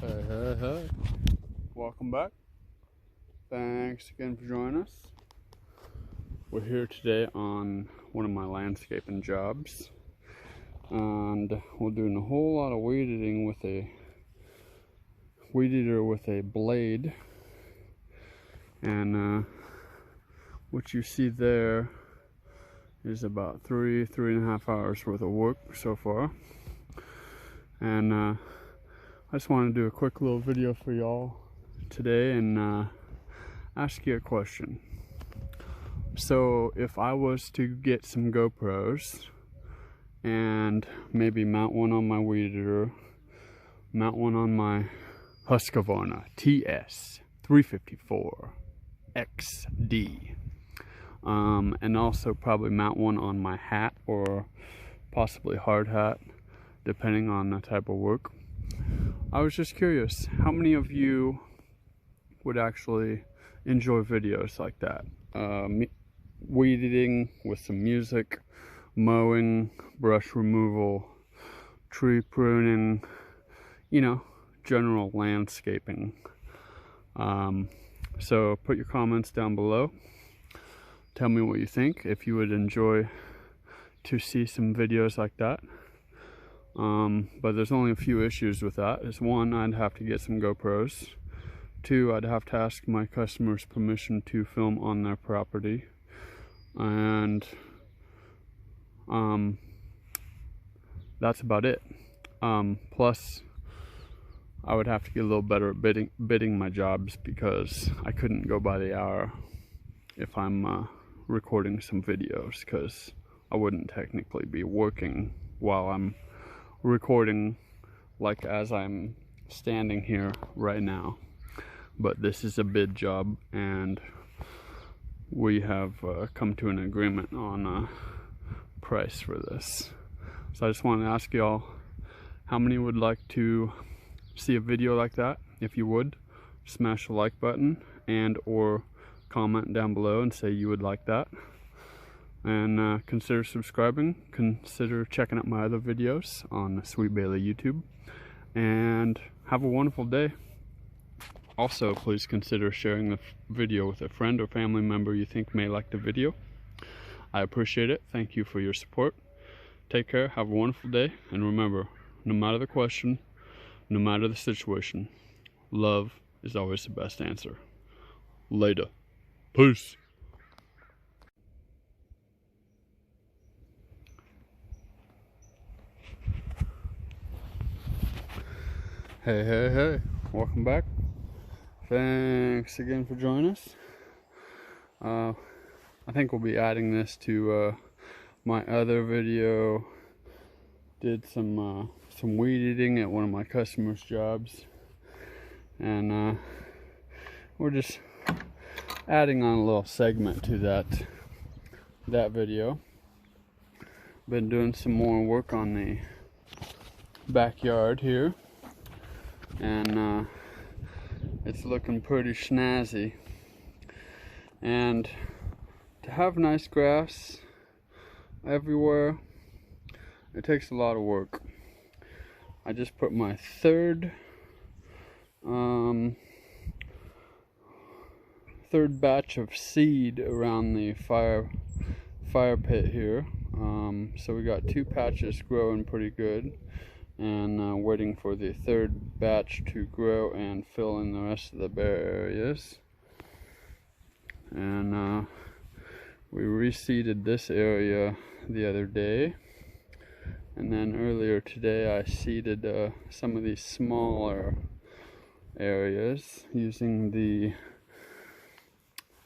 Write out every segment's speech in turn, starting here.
Hey. Welcome back. Thanks again for joining us. We're here today on one of my landscaping jobs. And we're doing a whole lot of weed eating with a weed eater with a blade. And what you see there is about three and a half hours worth of work so far. And I just want to do a quick little video for y'all today and ask you a question. So if I was to get some GoPros and maybe mount one on my weed eater, mount one on my Husqvarna TS 354 XD, and also probably mount one on my hat or possibly hard hat, depending on the type of work. I was just curious, how many of you would actually enjoy videos like that? Weed eating with some music, mowing, brush removal, tree pruning, general landscaping. So put your comments down below. Tell me what you think, if you would enjoy to see some videos like that. But there's only a few issues with that. Is one, I'd have to get some GoPros. Two, I'd have to ask my customers permission to film on their property. And that's about it. Plus, I would have to get a little better at bidding my jobs, because I couldn't go by the hour if I'm recording some videos, because I wouldn't technically be working while I'm recording, like as I'm standing here right now. But this is a bid job, and we have come to an agreement on a price for this. So I just want to ask y'all, how many would like to see a video like that? If you would, smash the like button and or comment down below and say you would like that. And consider subscribing, consider checking out my other videos on Sweet Bailey YouTube, and have a wonderful day. Also, please consider sharing the video with a friend or family member you think may like the video. I appreciate it. Thank you for your support. Take care, have a wonderful day, and remember, no matter the question, no matter the situation, love is always the best answer. Later. Peace. Hey. Welcome back. Thanks again for joining us. I think we'll be adding this to my other video. Did some weed eating at one of my customers' jobs, and we're just adding on a little segment to that video. Been doing some more work on the backyard here, and it's looking pretty snazzy. And to have nice grass everywhere, it takes a lot of work. I just put my third batch of seed around the fire pit here. So we got 2 patches growing pretty good, and waiting for the third batch to grow and fill in the rest of the bare areas. And we reseeded this area the other day, and then earlier today I seeded some of these smaller areas using the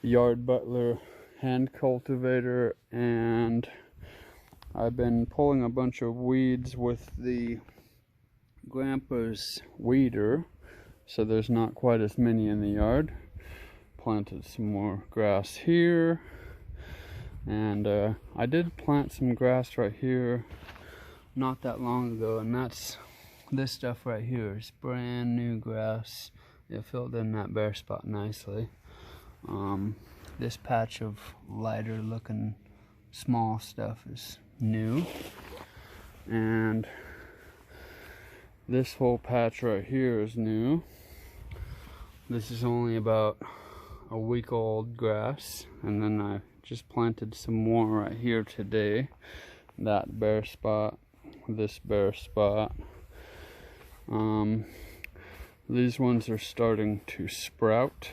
Yard Butler Hand Cultivator, and I've been pulling a bunch of weeds with the Grandpa's weeder, so there's not quite as many in the yard. Planted some more grass here, and I did plant some grass right here not that long ago, and that's this stuff right here. It's brand new grass. It filled in that bare spot nicely. This patch of lighter looking small stuff is new, and This whole patch right here is new. This is only about a week old grass, and then I just planted some more right here today. That bare spot, this bare spot. These ones are starting to sprout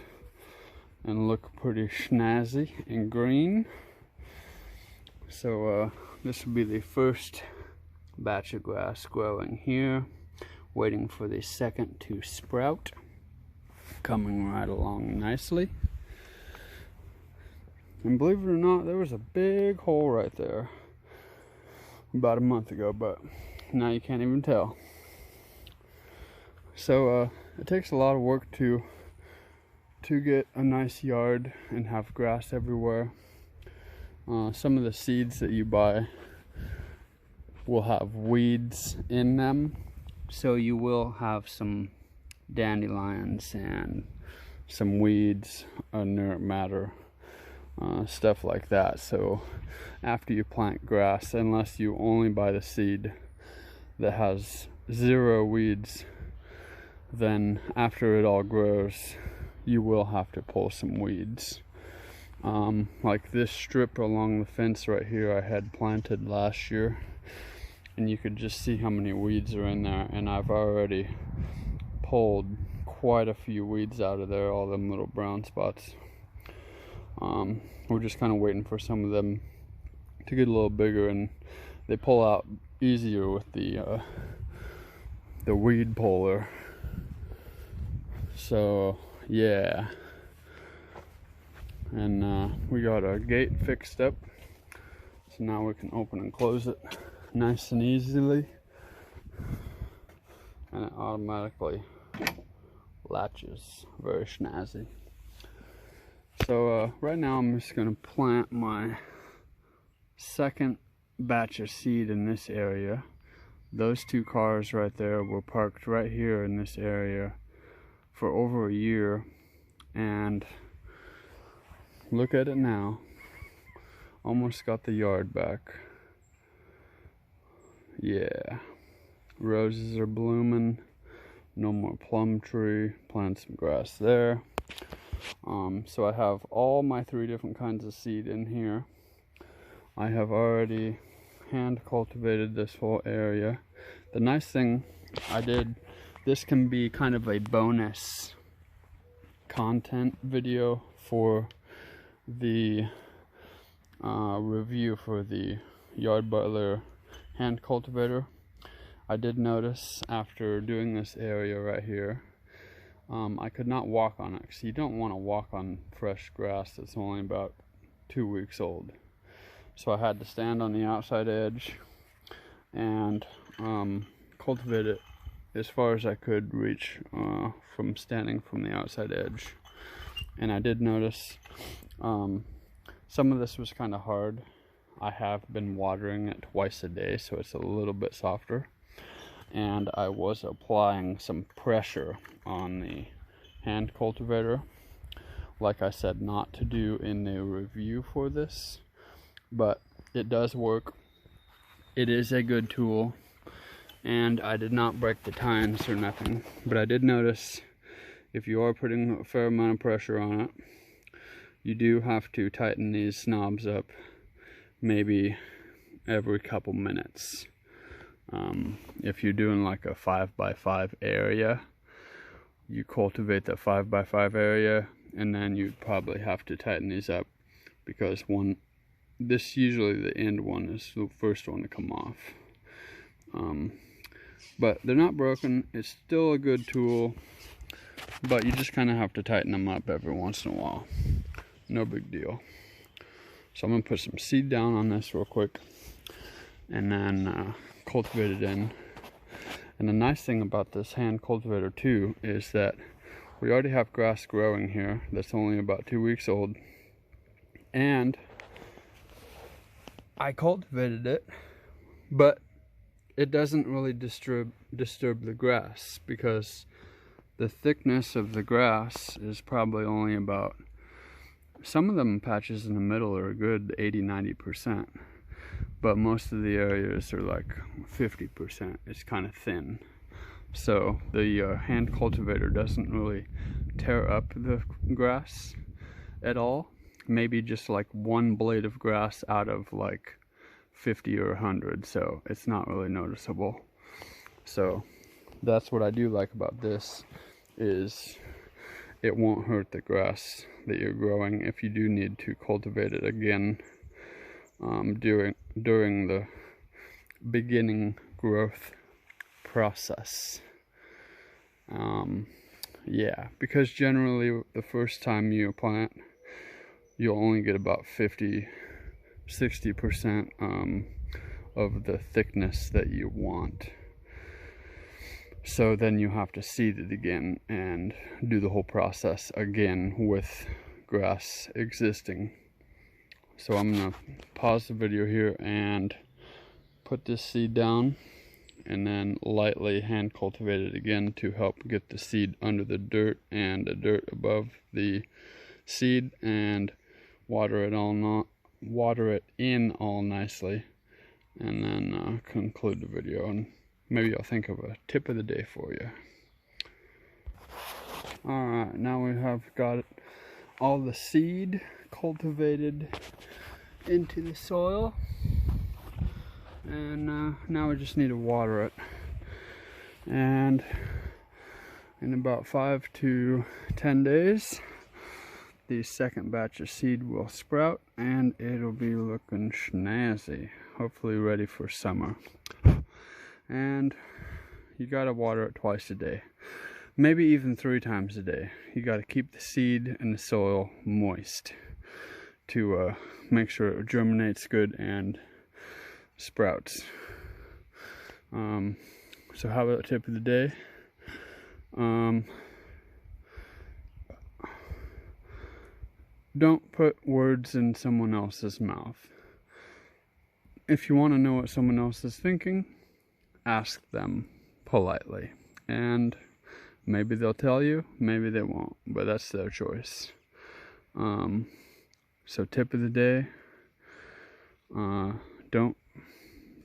and look pretty snazzy and green. So this will be the first batch of grass growing here, waiting for the second to sprout, coming right along nicely. And believe it or not, there was a big hole right there about a month ago, but now you can't even tell. So it takes a lot of work to get a nice yard and have grass everywhere. Some of the seeds that you buy will have weeds in them, so you will have some dandelions and some weeds, inert matter, stuff like that. So after you plant grass, unless you only buy the seed that has 0 weeds, then after it all grows, you will have to pull some weeds. Like this strip along the fence right here I had planted last year, and you could just see how many weeds are in there, and I've already pulled quite a few weeds out of there, all them little brown spots. We're just kind of waiting for some of them to get a little bigger, and they pull out easier with the weed puller. So yeah, and we got our gate fixed up, so now we can open and close it nice and easily, and it automatically latches, very snazzy. So right now I'm just going to plant my second batch of seed in this area. Those 2 cars right there were parked right here in this area for over a year, and look at it now. Almost got the yard back. Yeah, roses are blooming, no more plum tree, plant some grass there. So I have all my 3 different kinds of seed in here. I have already hand cultivated this whole area. The nice thing I did, this can be kind of a bonus content video for the review for the Yard Butler Hand Cultivator. I did notice after doing this area right here, I could not walk on it, because you don't want to walk on fresh grass that's only about 2 weeks old. So I had to stand on the outside edge and cultivate it as far as I could reach from standing from the outside edge. And I did notice some of this was kind of hard. I have been watering it twice a day, so it's a little bit softer. And I was applying some pressure on the hand cultivator, like I said not to do in the review for this, but it does work. It is a good tool, and I did not break the tines or nothing, but I did notice if you are putting a fair amount of pressure on it, you do have to tighten these knobs up maybe every couple minutes. If you're doing like a 5x5 area, you cultivate the 5x5 area, and then you'd probably have to tighten these up, because this usually the end one is the first one to come off. But they're not broken. It's still a good tool, but you just kind of have to tighten them up every once in a while. No big deal. So I'm gonna put some seed down on this real quick, and then cultivate it in. And the nice thing about this hand cultivator too is that we already have grass growing here that's only about 2 weeks old, and I cultivated it, but it doesn't really disturb the grass, because the thickness of the grass is probably only about, some of them patches in the middle are a good 80-90%, but most of the areas are like 50%. It's kind of thin. So the hand cultivator doesn't really tear up the grass at all. Maybe just like one blade of grass out of like 50 or 100, so it's not really noticeable. So that's what I do like about this, is it won't hurt the grass that you're growing if you do need to cultivate it again during the beginning growth process. Yeah, because generally the first time you plant, you'll only get about 50-60% of the thickness that you want. So then you have to seed it again and do the whole process again with grass existing. So I'm gonna pause the video here and put this seed down, and then lightly hand cultivate it again to help get the seed under the dirt and the dirt above the seed, and water it in all nicely, and then conclude the video, and maybe I'll think of a tip of the day for you. Alright, now we have got all the seed cultivated into the soil, and now we just need to water it. And in about 5 to 10 days, the second batch of seed will sprout, and it'll be looking snazzy, hopefully ready for summer. And you gotta water it twice a day, maybe even 3 times a day. You gotta keep the seed and the soil moist to make sure it germinates good and sprouts. So how about a tip of the day? Don't put words in someone else's mouth. If you want to know what someone else is thinking, ask them politely, and maybe they'll tell you, maybe they won't, but that's their choice. So tip of the day, don't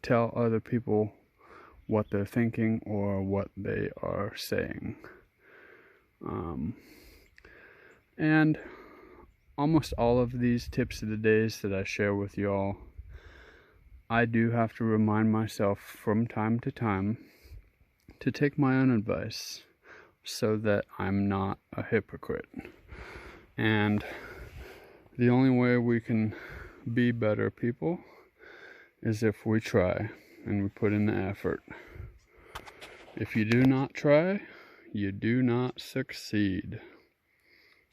tell other people what they're thinking or what they are saying. And almost all of these tips of the days that I share with y'all, I do have to remind myself from time to time to take my own advice so that I'm not a hypocrite. And the only way we can be better people is if we try and we put in the effort. If you do not try, you do not succeed.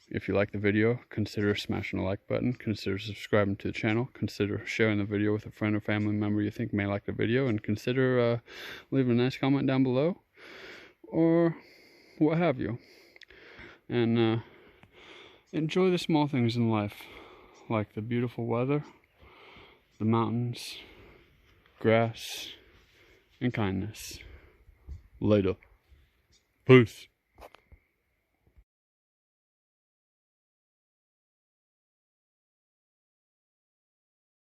If you like the video, consider smashing the like button, consider subscribing to the channel, consider sharing the video with a friend or family member you think may like the video, and consider leaving a nice comment down below, or what have you. And enjoy the small things in life, like the beautiful weather, the mountains, grass, and kindness. Later. Peace.